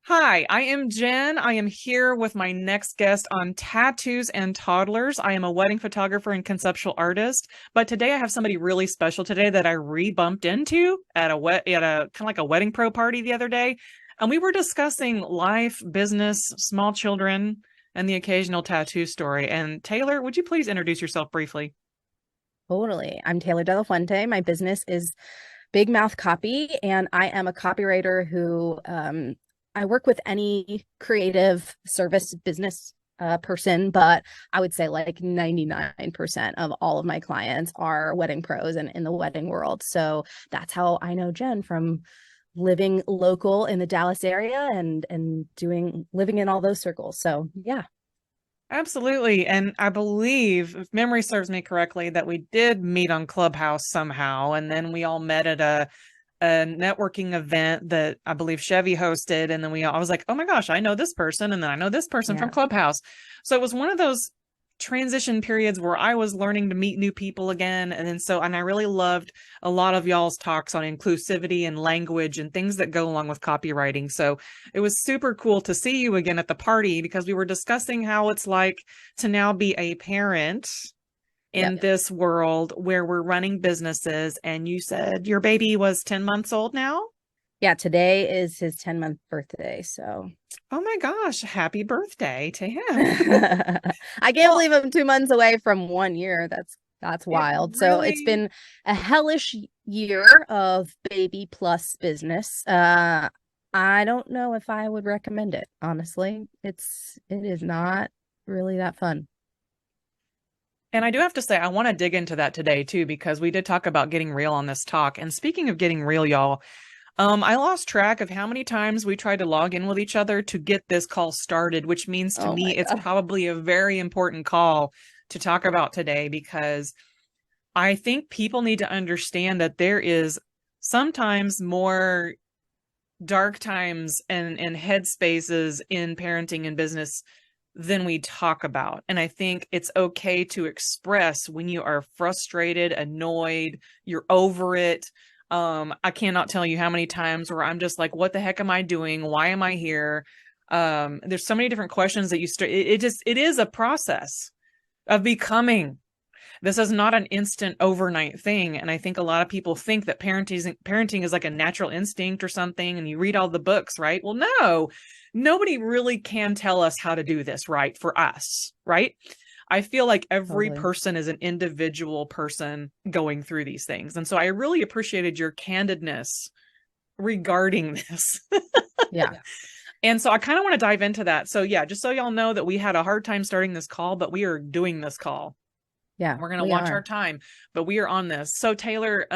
Hi, I am Jen. I am here with my next guest on tattoos and toddlers. I am a wedding photographer and conceptual artist, but today I have somebody really special today that I re-bumped into at a kind of like a wedding pro party the other day, and we were discussing life, business, small children, and the occasional tattoo story. And Taylor, would you please introduce yourself briefly? Totally. I'm Taylor De La Fuente. My business is Big Mouth Copy, and I am a copywriter who I work with any creative service business person, but I would say like 99% of all of my clients are wedding pros and in the wedding world. So that's how I know Jen from living local in the Dallas area and doing living in all those circles. So yeah. Absolutely. And I believe, if memory serves me correctly, that we did meet on Clubhouse somehow. And then we all met at a networking event that I believe Chevy hosted. And then I was like, oh my gosh, I know this person. And then I know this person from Yeah. Clubhouse. So it was one of those transition periods where I was learning to meet new people again. And I really loved a lot of y'all's talks on inclusivity and language and things that go along with copywriting. So it was super cool to see you again at the party because we were discussing how it's like to now be a parent Yeah. in this world where we're running businesses. And you said your baby was 10 months old now? Yeah, today is his 10-month birthday, so Oh my gosh, happy birthday to him. I can't Well, believe I'm 2 months away from 1 year. That's it wild. So it's really been a hellish year of baby plus business. I don't know if I would recommend it, honestly. It is not really that fun. And I do have to say, I want to dig into that today too, because we did talk about getting real on this talk. And speaking of getting real, y'all, I lost track of how many times we tried to log in with each other to get this call started, which means to Oh my me, it's God. probably a very important call to talk about today because I think people need to understand that there is sometimes more dark times and headspaces in parenting and business than we talk about. And I think it's okay to express when you are frustrated, annoyed, you're over it. I cannot tell you how many times where I'm just like, what the heck am I doing? Why am I here? There's so many different questions that you start. It is a process of becoming. This is not an instant overnight thing. And I think a lot of people think that parenting is like a natural instinct or something. And you read all the books, right? Well, no, nobody really can tell us how to do this right for us, right? I feel like every Totally. person is an individual person going through these things. And so I really appreciated your candidness regarding this. Yeah. And so I kind of want to dive into that. So yeah, just so y'all know that we had a hard time starting this call, but we are doing this call. Yeah, We're going to we watch our are. time, but we are on this. So Taylor,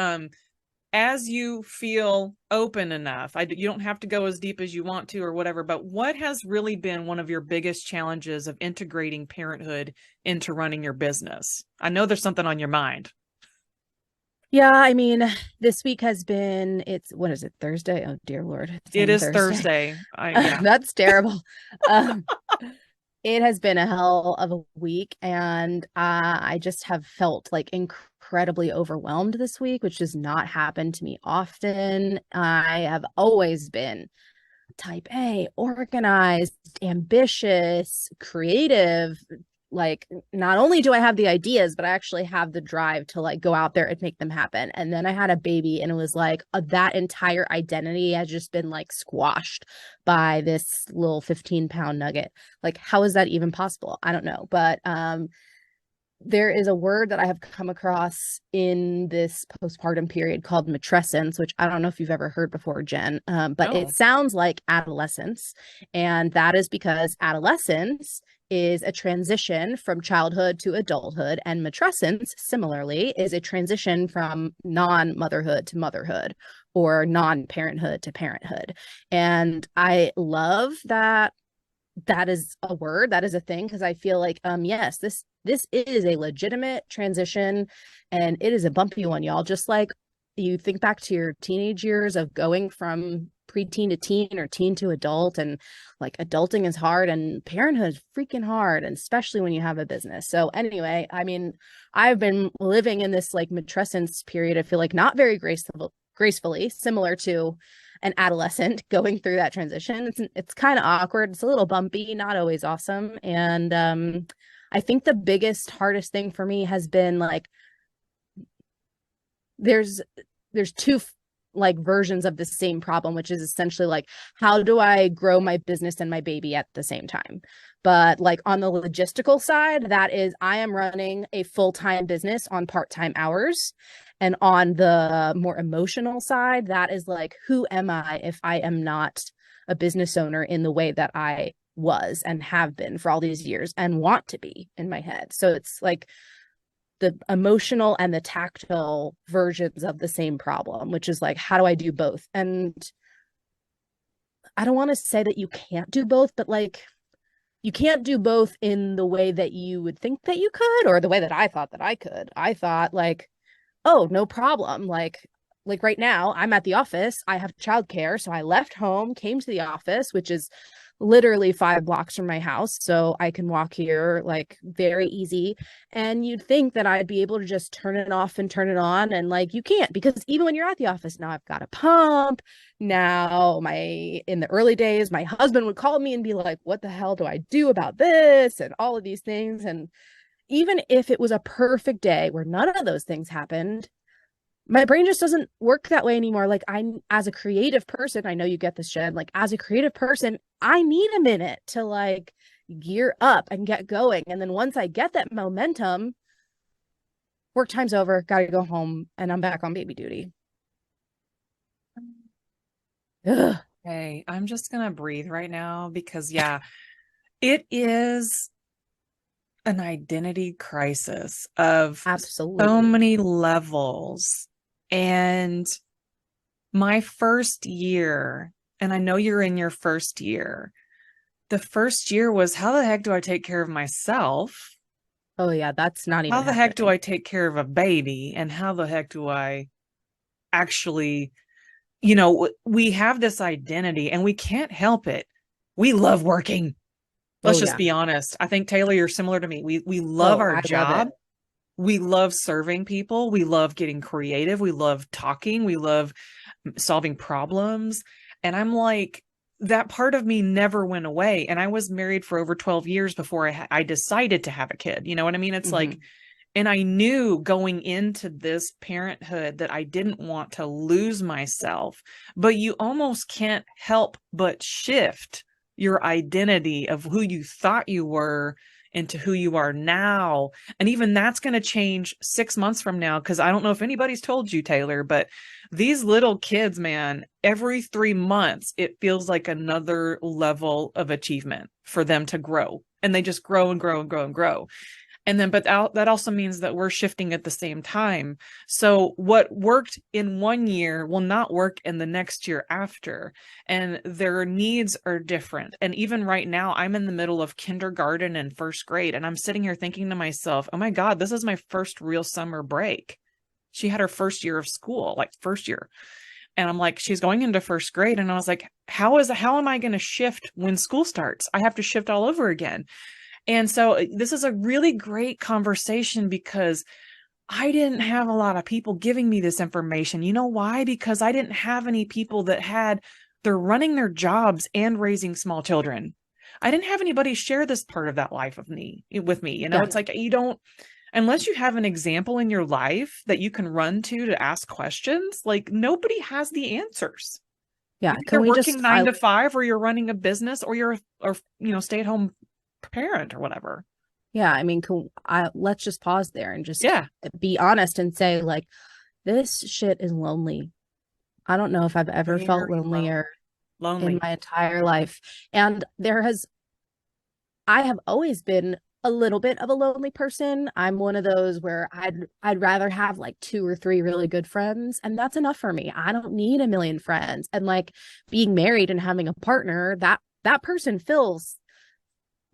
as you feel open enough, you don't have to go as deep as you want to or whatever, but what has really been one of your biggest challenges of integrating parenthood into running your business? I know there's something on your mind. Yeah, I mean, this week has been, it's, what is it, Thursday? Oh, dear Lord, it's It only is Thursday. Thursday. Yeah. That's terrible. Um, it has been a hell of a week, and I just have felt like incredibly overwhelmed this week, which does not happen to me often. I have always been type A, organized, ambitious, creative. Like, not only do I have the ideas, but I actually have the drive to like go out there and make them happen. And then I had a baby, and it was like that entire identity has just been like squashed by this little 15-pound nugget. Like, how is that even possible? I don't know. But there is a word that I have come across in this postpartum period called matrescence, which I don't know if you've ever heard before, Jen, but it No. sounds like adolescence. And that is because adolescence is a transition from childhood to adulthood, and matrescence, similarly, is a transition from non motherhood to motherhood or non parenthood to parenthood. And I love that that is a word, that is a thing, because I feel like yes, this is a legitimate transition, and it is a bumpy one, y'all. Just like you think back to your teenage years of going from preteen to teen or teen to adult, and like adulting is hard and parenthood is freaking hard, and especially when you have a business. So anyway, I mean, I've been living in this like matrescence period, I feel like, not very gracefully, similar to an adolescent going through that transition. It's kind of awkward. It's a little bumpy, not always awesome. And I think the biggest, hardest thing for me has been like there's two like versions of the same problem, which is essentially like, how do I grow my business and my baby at the same time? But like on the logistical side, that is, I am running a full-time business on part-time hours. And on the more emotional side, that is like, who am I if I am not a business owner in the way that I was and have been for all these years and want to be in my head? So it's like the emotional and the tactile versions of the same problem, which is like, how do I do both? And I don't want to say that you can't do both, but like, you can't do both in the way that you would think that you could, or the way that I thought that I could. I thought like, oh, no problem. Like right now I'm at the office, I have childcare. So I left home, came to the office, which is literally 5 blocks from my house. So I can walk here like very easy. And you'd think that I'd be able to just turn it off and turn it on. And like, you can't, because even when you're at the office, now I've got a pump. Now in the early days, my husband would call me and be like, what the hell do I do about this? And all of these things. And even if it was a perfect day where none of those things happened, my brain just doesn't work that way anymore. Like as a creative person, I know you get this, Jen, like as a creative person, I need a minute to like gear up and get going. And then once I get that momentum, work time's over, got to go home, and I'm back on baby duty. Ugh. Hey, I'm just going to breathe right now because, yeah, it is an identity crisis of Absolutely. so many levels. And my first year, and I know you're in your first year, the first year was, how the heck do I take care of myself? Oh yeah, that's not even How the heck do happening. I take care of a baby? And how the heck do I actually, we have this identity and we can't help it. We love working. Let's Oh just yeah. be honest. I think, Taylor, you're similar to me. We love Oh, our I love job. it. We love serving people. We love getting creative. We love talking. We love solving problems. And I'm like, that part of me never went away. And I was married for over 12 years before I decided to have a kid. You know what I mean? It's like, and I knew going into this parenthood that I didn't want to lose myself, but you almost can't help but shift your identity of who you thought you were into who you are now. And even that's going to change 6 months from now. Cause I don't know if anybody's told you, Taylor, but these little kids, man, every 3 months, it feels like another level of achievement for them to grow. And they just grow and grow and grow and grow. And then, but that also means that we're shifting at the same time. So what worked in one year will not work in the next year after. And their needs are different. And even right now, I'm in the middle of kindergarten and first grade. And I'm sitting here thinking to myself, oh my God, this is my first real summer break. She had her first year of school, like first year. And I'm like, she's going into first grade. And I was like, how am I going to shift when school starts? I have to shift all over again. And so this is a really great conversation because I didn't have a lot of people giving me this information. You know why? Because I didn't have any people they're running their jobs and raising small children. I didn't have anybody share this part of that life with me. Yeah. It's like unless you have an example in your life that you can run to ask questions, like nobody has the answers. Yeah. You're Can either we working just 9 to 5 or you're running a business or stay at home parent or whatever. Yeah, I mean, let's just pause there and just Yeah. be honest and say, like, this shit is lonely. I don't know if I've ever felt Very lonelier in lonely. my entire life. And I have always been a little bit of a lonely person. I'm one of those where I'd rather have like 2 or 3 really good friends, and that's enough for me. I don't need a million friends. And like being married and having a partner, that person fills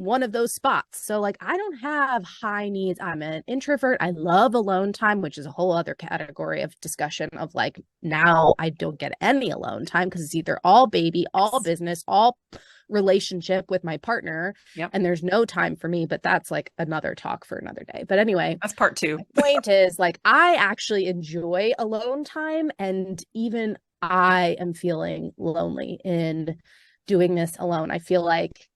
one of those spots. So like I don't have high needs. I'm an introvert. I love alone time, which is a whole other category of discussion of like now I don't get any alone time because it's either all baby, all business, all relationship with my partner. Yep. And there's no time for me, but that's like another talk for another day. But anyway, That's part 2. my point is like I actually enjoy alone time, and even I am feeling lonely in doing this alone. I feel like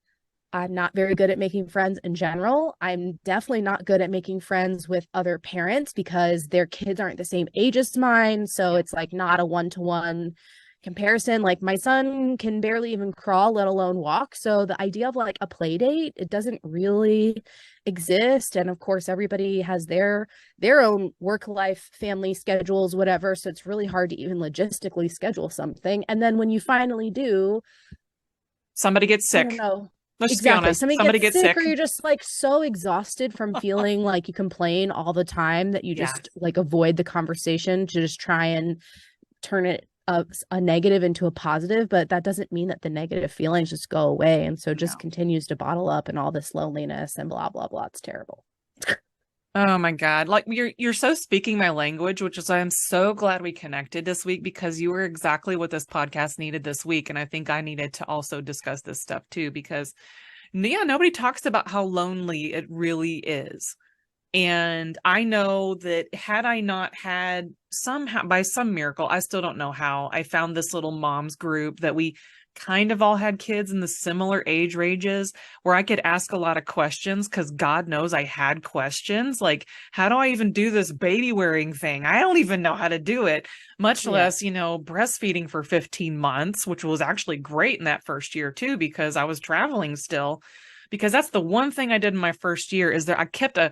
I'm not very good at making friends in general. I'm definitely not good at making friends with other parents because their kids aren't the same age as mine. So it's like not a one-to-one comparison. Like my son can barely even crawl, let alone walk. So the idea of like a play date, it doesn't really exist. And of course, everybody has their own work life, family schedules, whatever. So it's really hard to even logistically schedule something. And then when you finally do, Somebody gets I don't sick. know. Let's just be Exactly. honest. Somebody Somebody gets gets sick, sick. or you're just like so exhausted from feeling like you complain all the time that you Yeah. just like avoid the conversation to just try and turn it a negative into a positive. But that doesn't mean that the negative feelings just go away. And so it just No. continues to bottle up and all this loneliness and blah, blah, blah. It's terrible. Oh my God. Like you're so speaking my language, which is why I'm so glad we connected this week because you were exactly what this podcast needed this week. And I think I needed to also discuss this stuff too, because yeah, nobody talks about how lonely it really is. And I know that had I not had somehow, by some miracle, I still don't know how, I found this little moms group that we kind of all had kids in the similar age ranges where I could ask a lot of questions because God knows I had questions. Like, how do I even do this baby wearing thing? I don't even know how to do it, much Yeah. less, breastfeeding for 15 months, which was actually great in that first year too, because I was traveling still. Because that's the one thing I did in my first year is that I kept a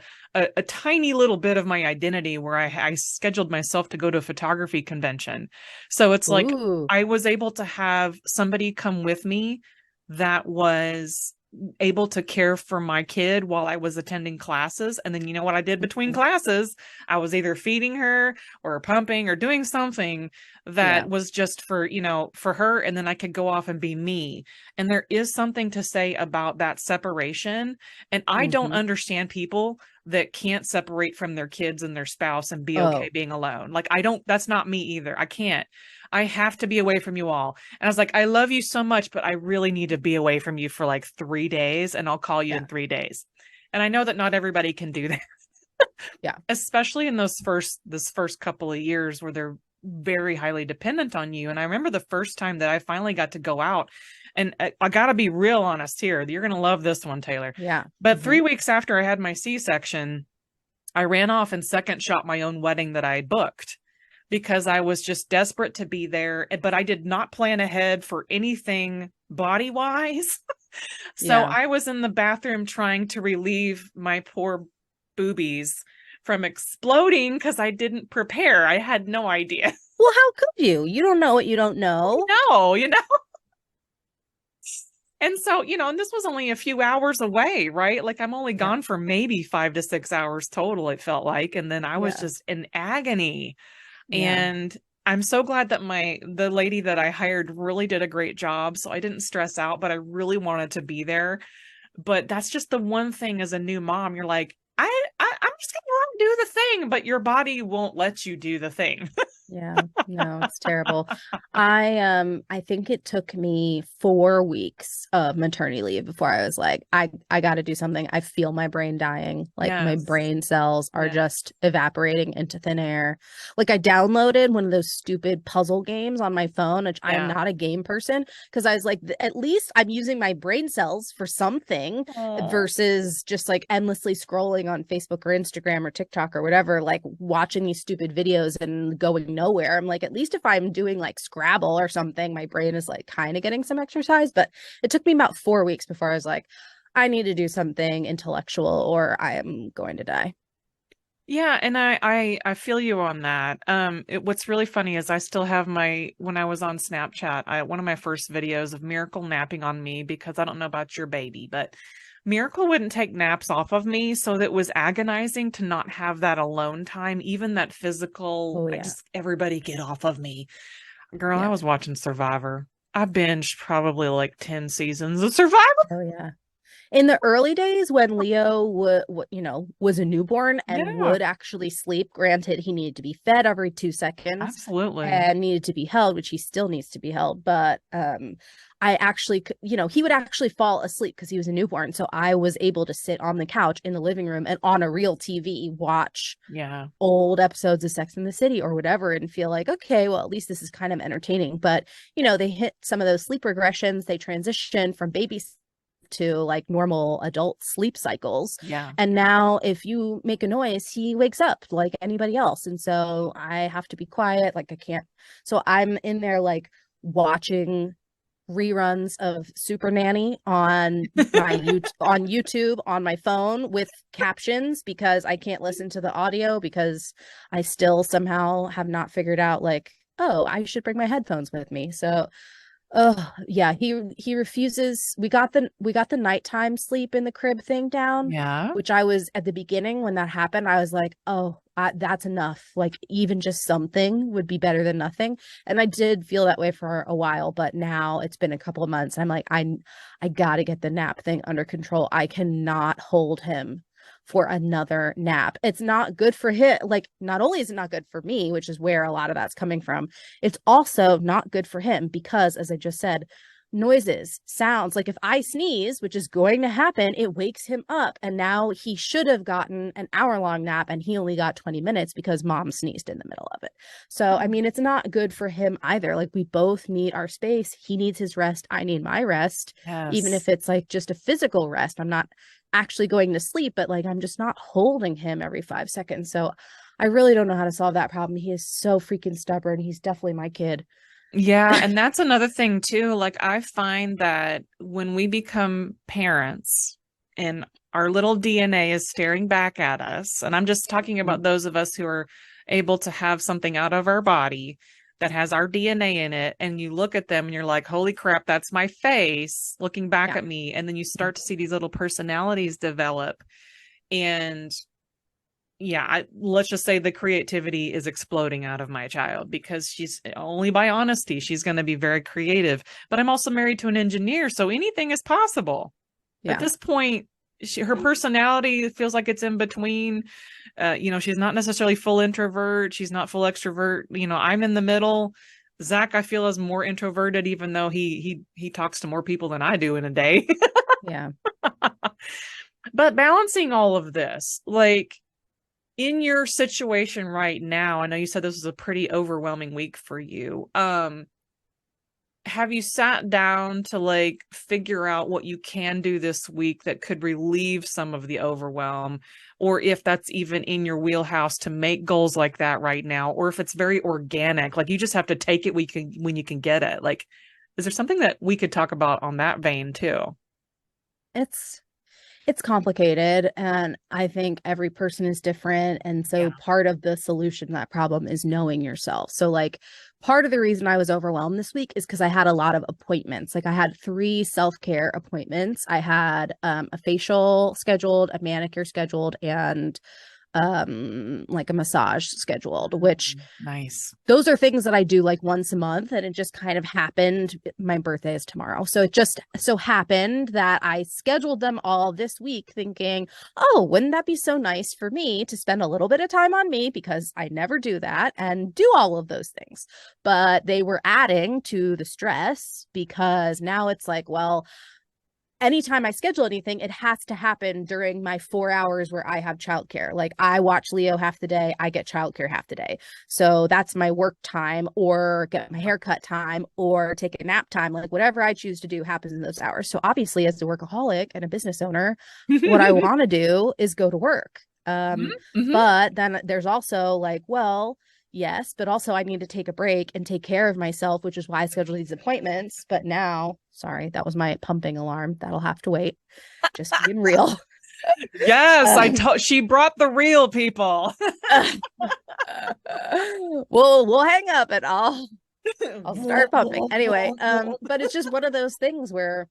tiny little bit of my identity where I scheduled myself to go to a photography convention. So it's like Ooh. I was able to have somebody come with me that was able to care for my kid while I was attending classes. And then you know what I did between classes? I was either feeding her or pumping or doing something Yeah. that was just for her. And then I could go off and be me. And there is something to say about that separation. And I don't Mm-hmm. understand people that can't separate from their kids and their spouse and be okay Oh, being alone. Like, that's not me either. I can't. I have to be away from you all. And I was like, I love you so much, but I really need to be away from you for like 3 days and I'll call you yeah. in 3 days. And I know that not everybody can do that, Yeah. especially in this first couple of years where they're very highly dependent on you. And I remember the first time that I finally got to go out, and I got to be real honest here. You're going to love this one, Taylor. Yeah. But Mm-hmm. 3 weeks after I had my C-section, I ran off and second shot my own wedding that I had booked because I was just desperate to be there, but I did not plan ahead for anything body wise. So Yeah. I was in the bathroom trying to relieve my poor boobies from exploding because I didn't prepare. I had no idea. Well, how could you? You don't know what you don't know. No, And so, and this was only a few hours away, right? Like I'm only Yeah. gone for maybe 5 to 6 hours total, it felt like. And then I was Yeah. just in agony. Yeah. And I'm so glad that the lady that I hired really did a great job. So I didn't stress out, but I really wanted to be there. But that's just the one thing as a new mom, you're like, I'm just gonna run do the thing, but your body won't let you do the thing. Yeah, no, it's terrible. I think it took me 4 weeks of maternity leave before I was like, I got to do something. I feel my brain dying. Like my Yes. brain cells are Yeah. just evaporating into thin air. Like I downloaded one of those stupid puzzle games on my phone, which I am Yeah. not a game person, because I was like, at least I'm using my brain cells for something versus just like endlessly scrolling on Facebook or Instagram or TikTok or whatever, like watching these stupid videos and going nowhere. I'm like, at least if I'm doing like Scrabble or something, my brain is like kind of getting some exercise. But it took me about 4 weeks before I was like, I need to do something intellectual or I am going to die. Yeah, and I feel you on that. What's really funny is I still have when I was on Snapchat, one of my first videos of Miracle napping on me because I don't know about your baby, but Miracle wouldn't take naps off of me, so that was agonizing to not have that alone time, even that physical, Oh I yeah. just everybody get off of me. Girl, I Yeah. was watching Survivor. I binged probably like 10 seasons of Survivor. Oh yeah. In the early days when Leo was a newborn and Yeah, would actually sleep, granted he needed to be fed every 2 seconds absolutely. and needed to be held, which he still needs to be held, but I actually, he would actually fall asleep because he was a newborn. So I was able to sit on the couch in the living room and on a real TV watch Yeah. old episodes of Sex in the City or whatever and feel like, okay, well, at least this is kind of entertaining. But, they hit some of those sleep regressions. They transition from babies to like normal adult sleep cycles. Yeah. And now if you make a noise, he wakes up like anybody else. And so I have to be quiet. Like I can't. So I'm in there like watching reruns of Super Nanny on my YouTube on my phone with captions because I can't listen to the audio because I still somehow have not figured out like, oh, I should bring my headphones with me. So oh yeah, he refuses. We got the nighttime sleep in the crib thing down, Yeah. which I was at the beginning when that happened. I was like, oh, that's enough. Like even just something would be better than nothing. And I did feel that way for a while, but now it's been a couple of months. I'm like, I got to get the nap thing under control. I cannot hold him for another nap. It's not good for him. Like not only is it not good for me, which is where a lot of that's coming from, it's also not good for him because, as I just said, noises, sounds, like if I sneeze, which is going to happen, it wakes him up. And now he should have gotten an hour-long nap and he only got 20 minutes because mom sneezed in the middle of it. So, I mean, it's not good for him either. Like we both need our space. He needs his rest. I need my rest, even Yes. if it's like just a physical rest. I'm not actually going to sleep, but like I'm just not holding him every 5 seconds. So I really don't know how to solve that problem. He is so freaking stubborn. He's definitely my kid. Yeah, and that's another thing too. Like I find that when we become parents and our little DNA is staring back at us, and I'm just talking about those of us who are able to have something out of our body that has our DNA in it, and you look at them and you're like, holy crap, that's my face looking back Yeah. at me. And then you start to see these little personalities develop. And yeah, let's just say the creativity is exploding out of my child because she's only by honesty, she's going to be very creative. But I'm also married to an engineer, so anything is possible. At Yeah. this point, her personality feels like it's in between. She's not necessarily full introvert. She's not full extrovert. I'm in the middle. Zach, I feel, is more introverted, even though he talks to more people than I do in a day. Yeah. But balancing all of this, like in your situation right now, I know you said this was a pretty overwhelming week for you. Have you sat down to like figure out what you can do this week that could relieve some of the overwhelm, or if that's even in your wheelhouse to make goals like that right now, or if it's very organic, like you just have to take it when you can get it? Like, is there something that we could talk about on that vein too? It's it's complicated and I think every person is different. And so Yeah. part of the solution to that problem is knowing yourself. So like part of the reason I was overwhelmed this week is because I had a lot of appointments. Like I had 3 self-care appointments. I had a facial scheduled, a manicure scheduled, and like a massage scheduled, which Nice. those are things that I do like once a month, and it just kind of happened. My birthday is tomorrow. So it just so happened that I scheduled them all this week thinking, oh, wouldn't that be so nice for me to spend a little bit of time on me because I never do that and do all of those things. But they were adding to the stress because now it's like, well, anytime I schedule anything, it has to happen during my 4 hours where I have childcare. Like I watch Leo half the day, I get childcare half the day. So that's my work time or get my haircut time or take a nap time. Like whatever I choose to do happens in those hours. So obviously, as a workaholic and a business owner, what I want to do is go to work. Mm-hmm. But then there's also like, well, yes, but also I need to take a break and take care of myself, which is why I schedule these appointments. But now, sorry, that was my pumping alarm. That'll have to wait. Just being real. Yes, Um, she brought the real people. we'll hang up and I'll start pumping. Anyway, but it's just one of those things where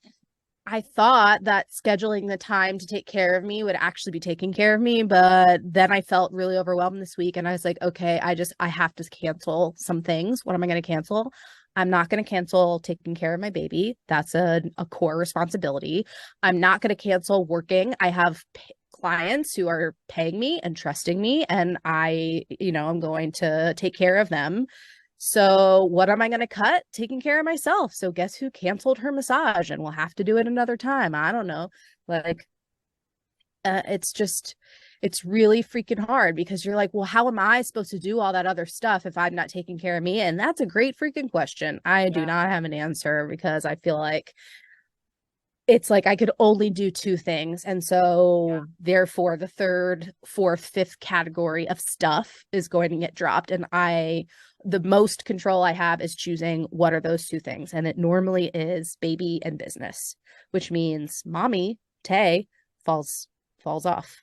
I thought that scheduling the time to take care of me would actually be taking care of me, but then I felt really overwhelmed this week and I was like, okay, I have to cancel some things. What am I going to cancel? I'm not going to cancel taking care of my baby. That's a core responsibility. I'm not going to cancel working. I have clients who are paying me and trusting me, and I'm going to take care of them. So what am I going to cut? Taking care of myself. So guess who canceled her massage and we'll have to do it another time. I don't know. Like, it's really freaking hard because you're like, well, how am I supposed to do all that other stuff if I'm not taking care of me? And that's a great freaking question. I do not have an answer because I feel like it's like I could only do two things. And so therefore the third, fourth, fifth category of stuff is going to get dropped. And the most control I have is choosing what are those two things. And it normally is baby and business, which means mommy, Tay, falls off.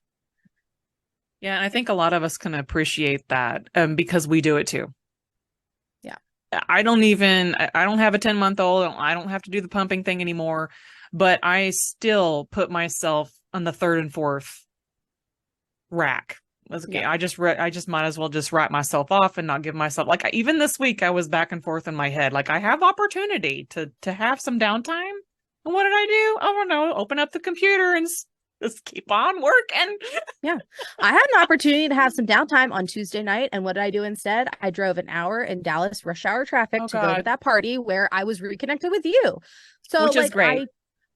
Yeah, and I think a lot of us can appreciate that because we do it too. Yeah. I don't have a 10-month-old. I don't have to do the pumping thing anymore, but I still put myself on the third and fourth rack. Okay, yeah. I just might as well just write myself off and not give myself, like, even this week I was back and forth in my head. Like, I have opportunity to have some downtime. And what did I do? I don't know, open up the computer and just keep on working. Yeah. I had an opportunity to have some downtime on Tuesday night. And what did I do instead? I drove an hour in Dallas rush hour traffic to go to that party where I was reconnected with you. So which is great.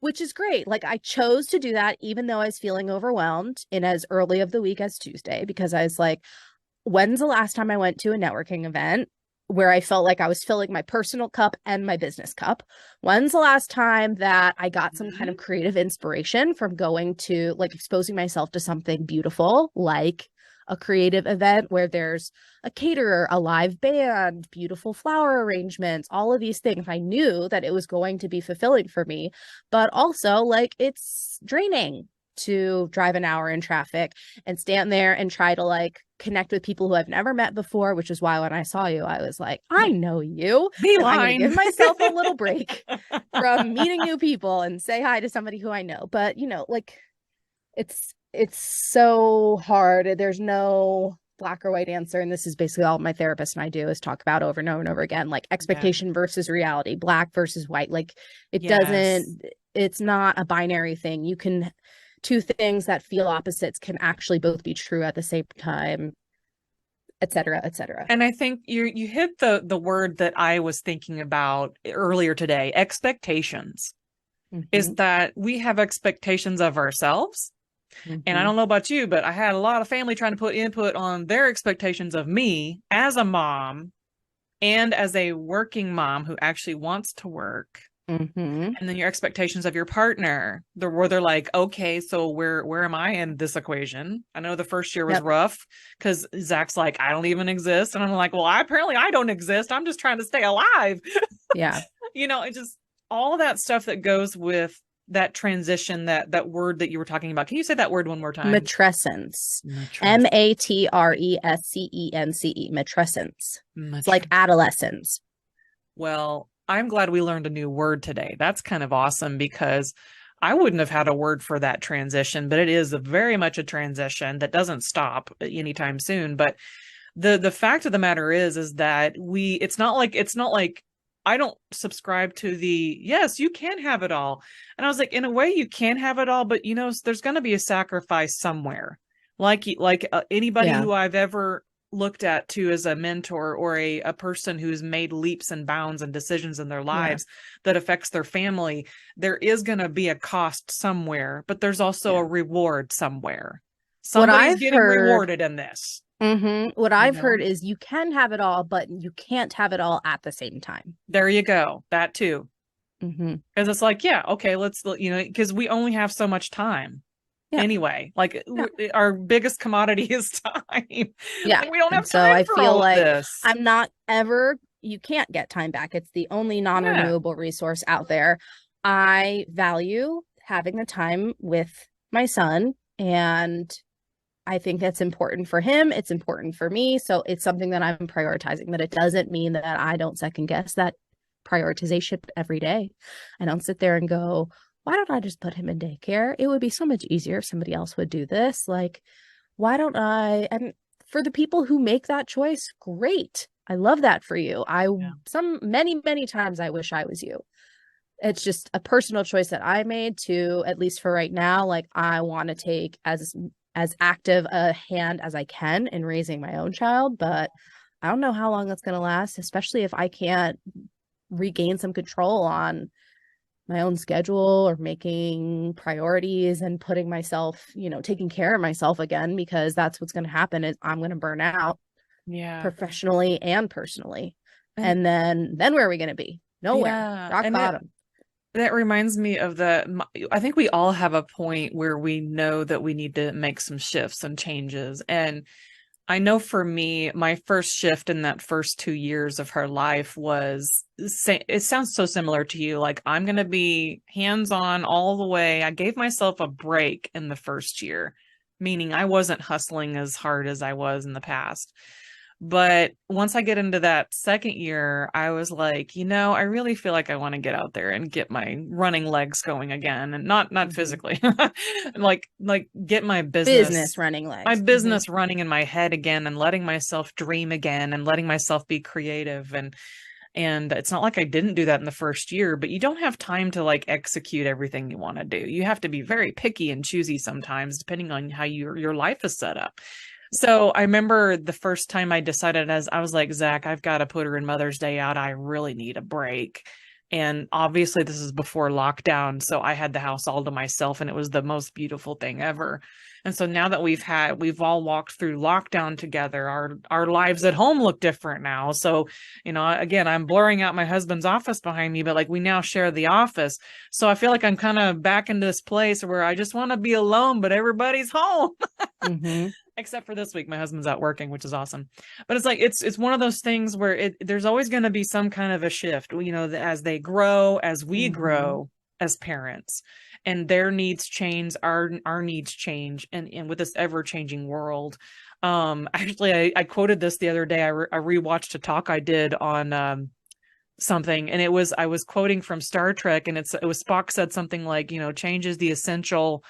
Which is great. Like, I chose to do that even though I was feeling overwhelmed in as early of the week as Tuesday, because I was like, when's the last time I went to a networking event where I felt like I was filling my personal cup and my business cup? When's the last time that I got some kind of creative inspiration from going to, like, exposing myself to something beautiful, like a creative event where there's a caterer, a live band, beautiful flower arrangements, all of these things? I knew that it was going to be fulfilling for me, but also, like, it's draining to drive an hour in traffic and stand there and try to, like, connect with people who I've never met before, which is why when I saw you, I was like, I know you. I'm going to give myself a little break from meeting new people and say hi to somebody who I know. But, like, it's so hard. There's no black or white answer. And this is basically all my therapist and I do is talk about over and over and over again, like expectation versus reality, black versus white. Like, it's not a binary thing. You can, two things that feel opposites can actually both be true at the same time, et cetera, et cetera. And I think you hit the word that I was thinking about earlier today, expectations. Is that we have expectations of ourselves. And I don't know about you, but I had a lot of family trying to put input on their expectations of me as a mom and as a working mom who actually wants to work. And then your expectations of your partner, where they're like, okay, so where am I in this equation? I know the first year was rough because Zach's like, I don't even exist. And I'm like, well, apparently I don't exist. I'm just trying to stay alive. Yeah. It just, all of that stuff that goes with that transition, that word that you were talking about. Can you say that word one more time? Matrescence. Matrescence. Matrescence. It's like adolescence. Well, I'm glad we learned a new word today. That's kind of awesome because I wouldn't have had a word for that transition, but it is very much a transition that doesn't stop anytime soon. But the fact of the matter is that it's not like I don't subscribe to yes, you can have it all. And I was like, in a way you can have it all, but there's going to be a sacrifice somewhere. Like anybody who I've ever looked at to as a mentor or a person who's made leaps and bounds and decisions in their lives that affects their family, there is going to be a cost somewhere, but there's also a reward somewhere. Somebody's getting rewarded in this. What I've heard is you can have it all, but you can't have it all at the same time. There you go. That too. Because it's like, okay, let's, because we only have so much time. Anyway, like our biggest commodity is time. Yeah. We don't have time. So I feel like this. I'm not ever, you can't get time back. It's the only non-renewable resource out there. I value having the time with my son, and I think that's important for him. It's important for me. So it's something that I'm prioritizing, but it doesn't mean that I don't second guess that prioritization every day. I don't sit there and go, why don't I just put him in daycare? It would be so much easier if somebody else would do this. Like, why don't I? And for the people who make that choice, great. I love that for you. Yeah. Many times I wish I was you. It's just a personal choice that I made to, at least for right now, like I want to take as active a hand as I can in raising my own child, but I don't know how long that's going to last, especially if I can't regain some control on my own schedule or making priorities and putting myself, taking care of myself again, because that's what's going to happen is I'm going to burn out Yeah. professionally and personally. And And then where are we going to be? Nowhere. yeah. Rock And bottom. that reminds me of I think we all have a point where we know that we need to make some shifts and changes. And I know for me, my first shift in that first 2 years of her life was, it sounds so similar to you. Like, I'm going to be hands-on all the way. I gave myself a break in the first year, meaning I wasn't hustling as hard as I was in the past. But once I get into that second year, I was like, I really feel like I want to get out there and get my running legs going again, and not Mm-hmm. physically, like get Business running legs. Mm-hmm. running in my head again, and letting myself dream again, and letting myself be creative. And it's not like I didn't do that in the first year, but you don't have time to like execute everything you want to do. You have to be very picky and choosy sometimes, depending on how your life is set up. So I remember the first time I decided, as I was like, Zach, I've got to put her in Mother's Day out. I really need a break. And obviously this is before lockdown. So I had the house all to myself, and it was the most beautiful thing ever. And so now that we've all walked through lockdown together, our lives at home look different now. So, again, I'm blurring out my husband's office behind me, but like we now share the office. So I feel like I'm kind of back in this place where I just want to be alone, but everybody's home. Mm-hmm. Except for this week, my husband's out working, which is awesome. But it's like it's one of those things where there's always going to be some kind of a shift, as they grow, as we Mm-hmm. grow as parents, and their needs change, our needs change, and with this ever changing world. Actually, I quoted this the other day. I rewatched a talk I did on something, and I was quoting from Star Trek, and it was Spock said something like, change is the essential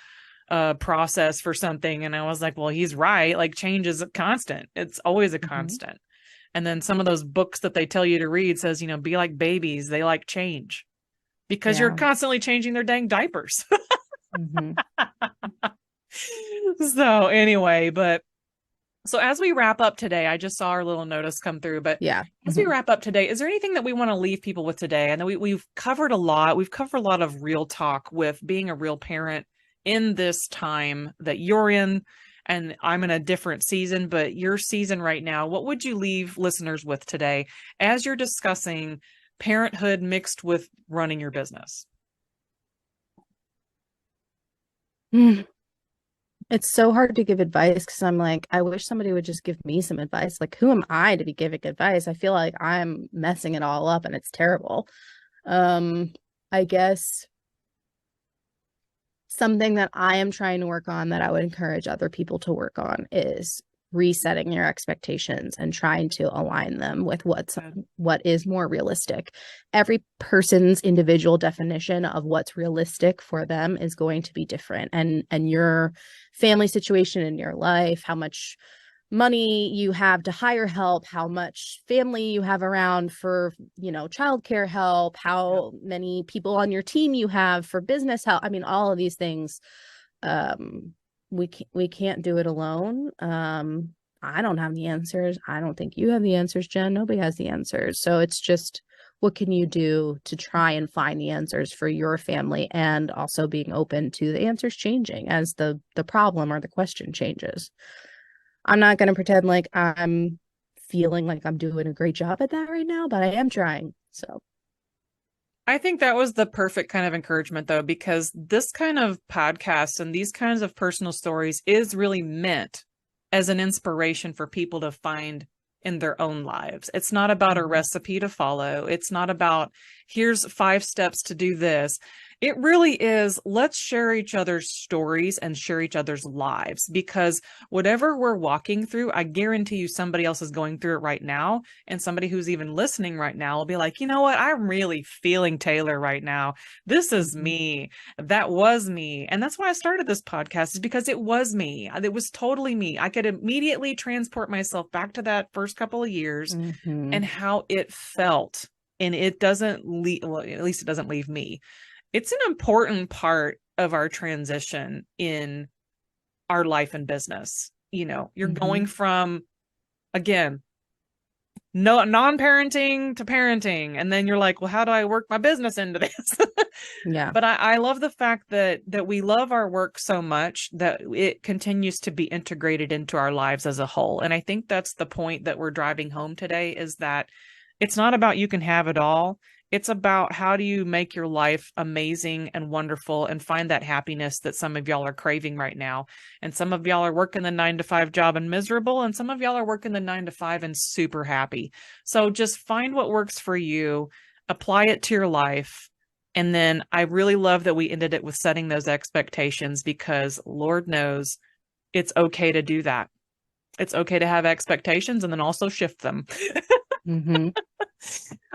process for something. And I was like, well, he's right. Like, change is a constant. It's always a Mm-hmm. constant. And then some of those books that they tell you to read says, be like babies. They like change because you're Yeah. constantly changing their dang diapers. Mm-hmm. So anyway, so as we wrap up today, I just saw our little notice come through, but Yeah. as we Mm-hmm. wrap up today, is there anything that we want to leave people with today? I know we've covered a lot. We've covered a lot of real talk with being a real parent in this time that you're in, and I'm in a different season, but your season right now. What would you leave listeners with today as you're discussing parenthood mixed with running your business? It's so hard to give advice because I'm like, I wish somebody would just give me some advice. Like, who am I to be giving advice? I feel like I'm messing it all up and it's terrible. I guess something that I am trying to work on that I would encourage other people to work on is resetting your expectations and trying to align them with what is more realistic. Every person's individual definition of what's realistic for them is going to be different, and your family situation in your life, how much money you have to hire help, how much family you have around for, childcare help, how many people on your team you have for business help. I mean, all of these things, we can't do it alone. I don't have the answers. I don't think you have the answers, Jen. Nobody has the answers. So it's just, what can you do to try and find the answers for your family, and also being open to the answers changing as the problem or the question changes. I'm not going to pretend like I'm feeling like I'm doing a great job at that right now, but I am trying. So I think that was the perfect kind of encouragement, though, because this kind of podcast and these kinds of personal stories is really meant as an inspiration for people to find in their own lives. It's not about a recipe to follow. It's not about, here's 5 steps to do this. It really is. Let's share each other's stories and share each other's lives, because whatever we're walking through, I guarantee you somebody else is going through it right now. And somebody who's even listening right now will be like, you know what? I'm really feeling Taylor right now. This is Mhm. me. That was me. And that's why I started this podcast, is because it was me. It was totally me. I could immediately transport myself back to that first couple of years and Mhm. how it felt. And it doesn't leave, well, at least it doesn't leave me. It's an important part of our transition in our life and business. You know, you're going Mhm. from, again, no non-parenting to parenting, and then you're like, well, how do I work my business into this? Yeah. But I love the fact that we love our work so much that it continues to be integrated into our lives as a whole. And I think that's the point that we're driving home today, is that it's not about you can have it all. It's about how do you make your life amazing and wonderful and find that happiness that some of y'all are craving right now. And some of y'all are working the 9 to 5 job and miserable, and some of y'all are working the 9 to 5 and super happy. So just find what works for you, apply it to your life. And then I really love that we ended it with setting those expectations, because Lord knows it's okay to do that. It's okay to have expectations and then also shift them. Mhm.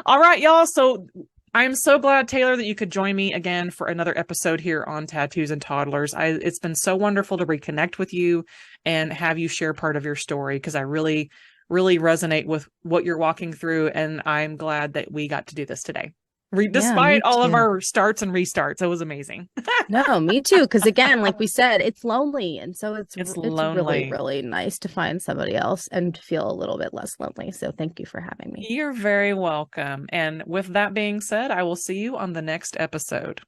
All right, y'all. So I'm so glad, Taylor, that you could join me again for another episode here on Tattoos and Toddlers. It's been so wonderful to reconnect with you and have you share part of your story, because I really, really resonate with what you're walking through. And I'm glad that we got to do this today. Yeah, me Despite all of too. our starts and restarts, it was amazing. No, me too. Because again, like we said, it's lonely, and so It's it's really lonely. really nice to find somebody else and to feel a little bit less lonely. So thank you for having me. You're very welcome. And with that being said, I will see you on the next episode.